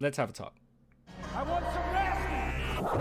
let's have a talk. I want some nasty. Are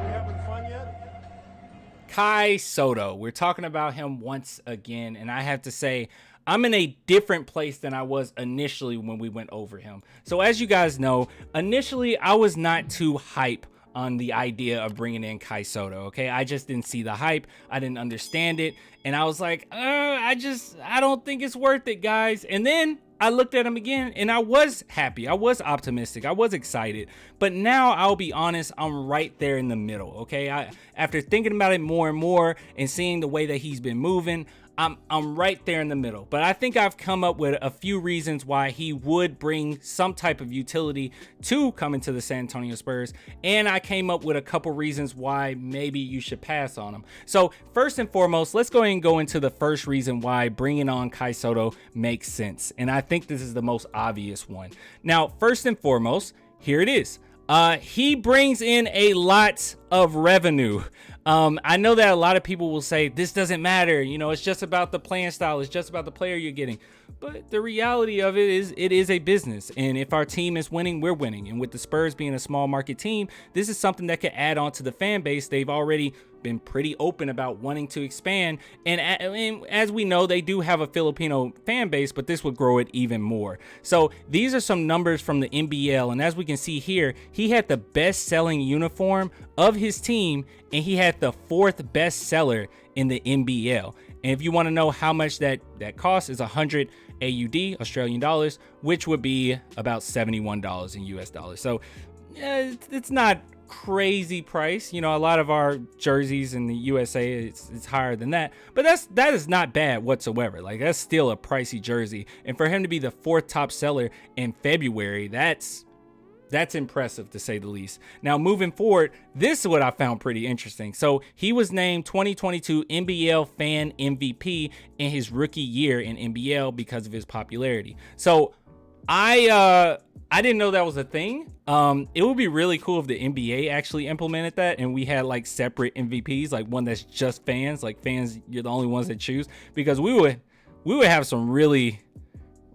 we having fun yet? Kai Soto. We're talking about him once again, and I have to say, I'm in a different place than I was initially when we went over him. So as you guys know, initially I was not too hype on the idea of bringing in Kai Soto. Okay, I just didn't see the hype. I didn't understand it, and I was like, I don't think it's worth it, guys. And then I looked at him again, and I was happy. I was optimistic. I was excited. But now I'll be honest, I'm right there in the middle. Okay, after thinking about it more and more and seeing the way that he's been moving, I'm right there in the middle. But I think I've come up with a few reasons why he would bring some type of utility to coming to the San Antonio Spurs. And I came up with a couple reasons why maybe you should pass on him. So first and foremost, let's go ahead and go into the first reason why bringing on Kai Soto makes sense. And I think this is the most obvious one. Now, first and foremost, here it is. He brings in a lot of revenue. I know that a lot of people will say this doesn't matter. You know, it's just about the playing style. It's just about the player you're getting. But the reality of it is a business. And if our team is winning, we're winning. And with the Spurs being a small market team, this is something that could add on to the fan base. They've already been pretty open about wanting to expand. And as we know, they do have a Filipino fan base, but this would grow it even more. So these are some numbers from the NBL. And as we can see here, he had the best selling uniform of his team, and he had the 4th best seller in the NBL. And if you want to know how much that costs, is 100 AUD, Australian dollars, which would be about $71 in US dollars. So it's not crazy price. You know, a lot of our jerseys in the USA, it's higher than that, but that is not bad whatsoever. Like, that's still a pricey jersey, and for him to be the 4th top seller in February, that's impressive to say the least. Now, moving forward, this is what I found pretty interesting. So he was named 2022 NBL Fan MVP in his rookie year in NBL because of his popularity. So I didn't know that was a thing. It would be really cool if the NBA actually implemented that and we had like separate MVPs, like one that's just fans, like fans, you're the only ones that choose, because we would have some really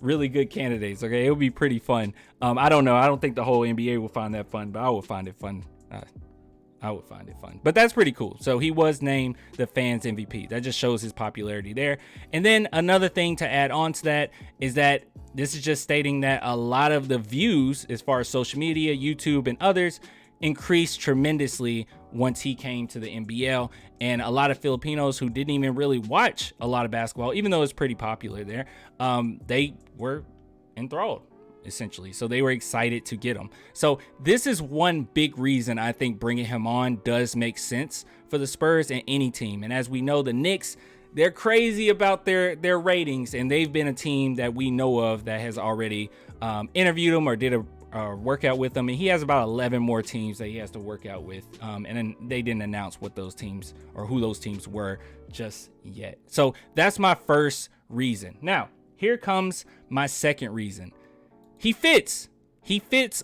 good candidates. Okay, it would be pretty fun. I don't know. I don't think the whole NBA will find that fun, but I would find it fun. I would find it fun. But that's pretty cool. So he was named the fans MVP. That just shows his popularity there. And then another thing to add on to that is that this is just stating that a lot of the views as far as social media, YouTube, and others increased tremendously once he came to the NBL. And a lot of Filipinos who didn't even really watch a lot of basketball, even though it's pretty popular there, they were enthralled, essentially. So they were excited to get him. So this is one big reason I think bringing him on does make sense for the Spurs and any team. And as we know, the Knicks, they're crazy about their ratings, and they've been a team that we know of that has already interviewed him or did a workout with them, and he has about 11 more teams that he has to work out with, and then they didn't announce what those teams or who those teams were just yet. So that's my first reason. Now here comes my second reason. He fits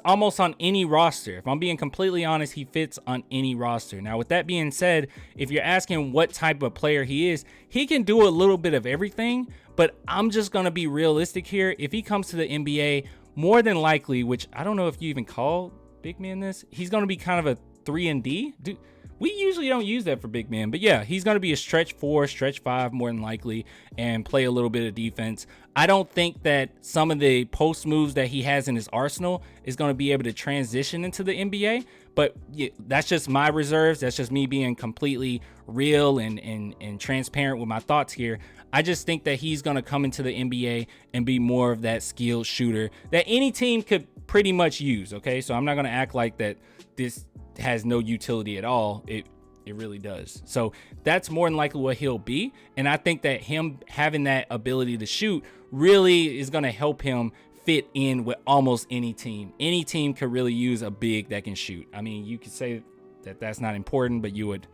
almost on any roster. If I'm being completely honest, he fits on any roster. Now, with that being said, if you're asking what type of player he is, he can do a little bit of everything, but I'm just going to be realistic here. If he comes to the NBA, more than likely, which I don't know if you even call big man this, he's going to be kind of a 3-and-D. Dude, we usually don't use that for big men, but yeah, he's going to be a stretch 4, stretch 5 more than likely, and play a little bit of defense. I don't think that some of the post moves that he has in his arsenal is going to be able to transition into the NBA, but yeah, that's just my reserves. That's just me being completely real and transparent with my thoughts here. I just think that he's going to come into the NBA and be more of that skilled shooter that any team could pretty much use. Okay, so I'm not going to act like that this has no utility at all. It really does. So that's more than likely what he'll be. And I think that him having that ability to shoot really is going to help him fit in with almost any team. Any team could really use a big that can shoot. I mean, you could say that that's not important, but you would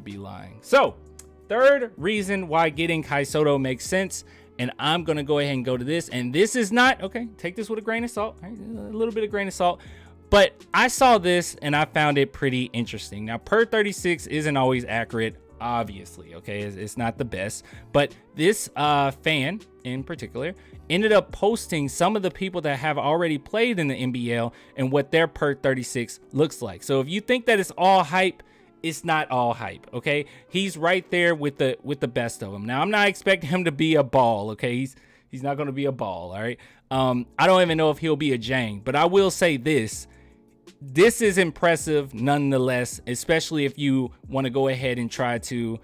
be lying. So third reason why getting Kai Soto makes sense, and I'm going to go ahead and go to this, and this is not, okay, take this with a grain of salt, right? A little bit of grain of salt, but I saw this and I found it pretty interesting. Now, per 36 isn't always accurate. obviously. Okay, it's not the best, but this fan in particular ended up posting some of the people that have already played in the NBL and what their per 36 looks like. So if you think that it's all hype, it's not all hype. Okay, he's right there with the best of them. Now I'm not expecting him to be a ball. Okay, he's not going to be a ball. All right. I don't even know if he'll be a Jang, but I will say this is impressive nonetheless, especially if you want to go ahead and try to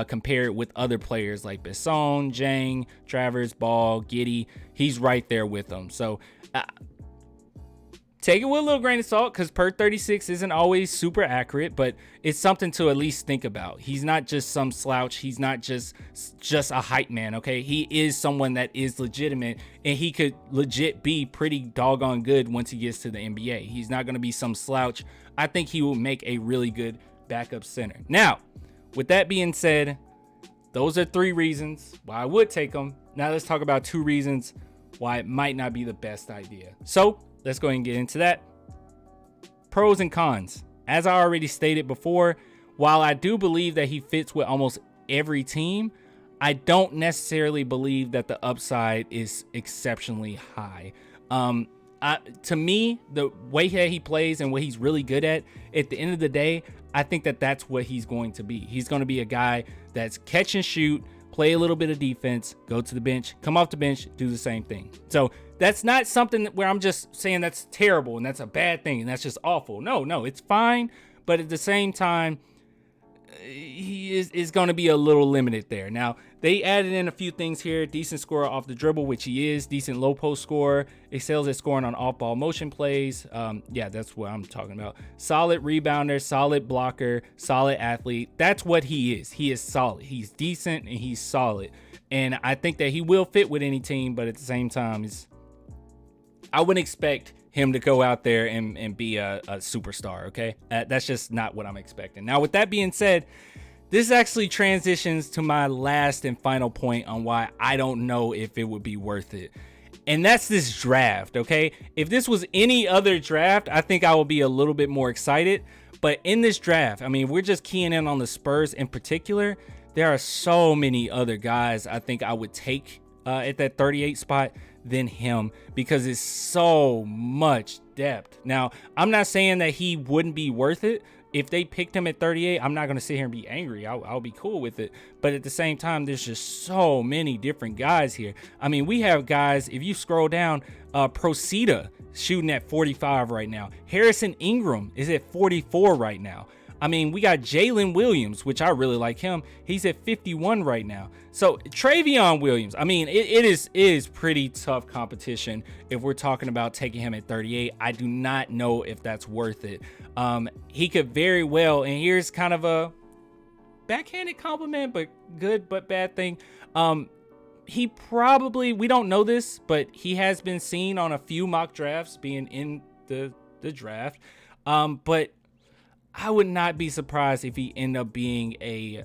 compare it with other players like Besson, Jang, Travers, Ball, Giddey. He's right there with them. So take it with a little grain of salt, because per 36 isn't always super accurate, but it's something to at least think about. He's not just some slouch. He's not just a hype man. Okay, he is someone that is legitimate, and he could legit be pretty doggone good once he gets to the NBA. He's not going to be some slouch. I think he will make a really good backup center. Now, with that being said, those are 3 reasons why I would take him. Now let's talk about 2 reasons why it might not be the best idea. So let's go ahead and get into that. Pros and cons. As I already stated before, while I do believe that he fits with almost every team, I don't necessarily believe that the upside is exceptionally high. To me, the way that he plays and what he's really good at the end of the day, I think that that's what he's going to be. He's going to be a guy that's catch and shoot, play a little bit of defense, go to the bench, come off the bench, do the same thing. So that's not something where I'm just saying that's terrible and that's a bad thing and that's just awful. No, it's fine. But at the same time, he is going to be a little limited there. Now, they added in a few things here. Decent scorer off the dribble, which he is. Decent low post scorer. Excels at scoring on off-ball motion plays. Yeah, that's what I'm talking about. Solid rebounder, solid blocker, solid athlete. That's what he is. He is solid. He's decent and he's solid. And I think that he will fit with any team, but at the same time, I wouldn't expect him to go out there and be a superstar, okay? That's just not what I'm expecting. Now, with that being said, this actually transitions to my last and final point on why I don't know if it would be worth it. And that's this draft, okay? If this was any other draft, I think I would be a little bit more excited. But in this draft, I mean, we're just keying in on the Spurs in particular. There are so many other guys I think I would take at that 38 spot than him, because it's so much depth. Now, I'm not saying that he wouldn't be worth it. If they picked him at 38, I'm not going to sit here and be angry. I'll be cool with it. But at the same time, there's just so many different guys here. I mean, we have guys, if you scroll down, Procida shooting at 45 right now. Harrison Ingram is at 44 right now. I mean, we got Jalen Williams, which I really like him. He's at 51 right now. So Travion Williams, I mean, it is pretty tough competition if we're talking about taking him at 38. I do not know if that's worth it. He could very well, and here's kind of a backhanded compliment, but good but bad thing. He probably, we don't know this, but he has been seen on a few mock drafts being in the draft. But I would not be surprised if he end up being a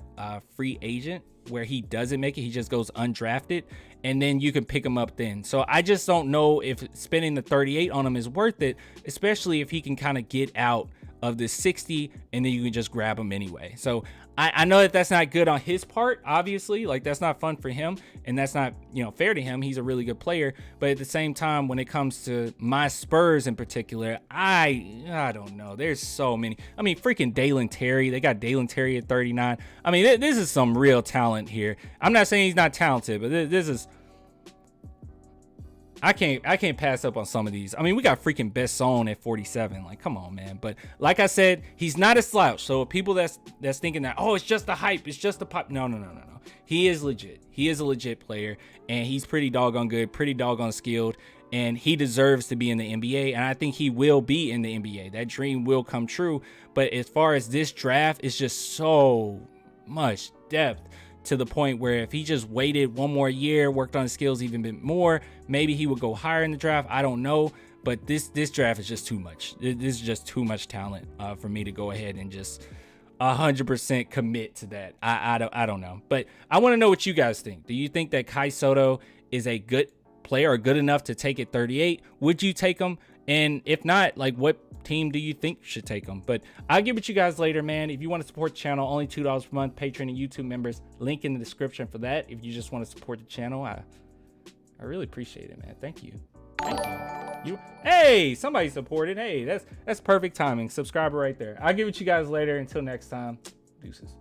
free agent where he doesn't make it. He just goes undrafted, and then you can pick him up then. So I just don't know if spending the 38 on him is worth it, especially if he can kind of get out of the 60 and then you can just grab him anyway. So I know that that's not good on his part, obviously. Like, that's not fun for him, and that's not, fair to him. He's a really good player, but at the same time, when it comes to my Spurs in particular, I don't know. There's so many. I mean, freaking Dalen Terry. They got Dalen Terry at 39. I mean, this is some real talent here. I'm not saying he's not talented, but this is. I can't pass up on some of these. I mean, we got freaking Besson at 47. Like, come on, man. But like I said, he's not a slouch. So people that's thinking that, oh, it's just the hype, it's just the pop. No. He is legit. He is a legit player, and he's pretty doggone good, pretty doggone skilled, and he deserves to be in the NBA. And I think he will be in the NBA. That dream will come true. But as far as this draft, it's just so much depth, to the point where if he just waited one more year, worked on his skills even a bit more, maybe he would go higher in the draft. I don't know, but this draft is just too much. This is just too much talent for me to go ahead and just 100% commit to that. I don't know, but I want to know what you guys think. Do you think that Kai Soto is a good player or good enough to take it 38? Would you take him? And if not, like, what team do you think should take them? But I'll get with you guys later, man. If you want to support the channel, only $2 per month. Patreon and YouTube members, link in the description for that. If you just want to support the channel, I really appreciate it, man. Thank you. Hey, somebody supported. Hey, that's perfect timing. Subscriber right there. I'll get with you guys later. Until next time, deuces.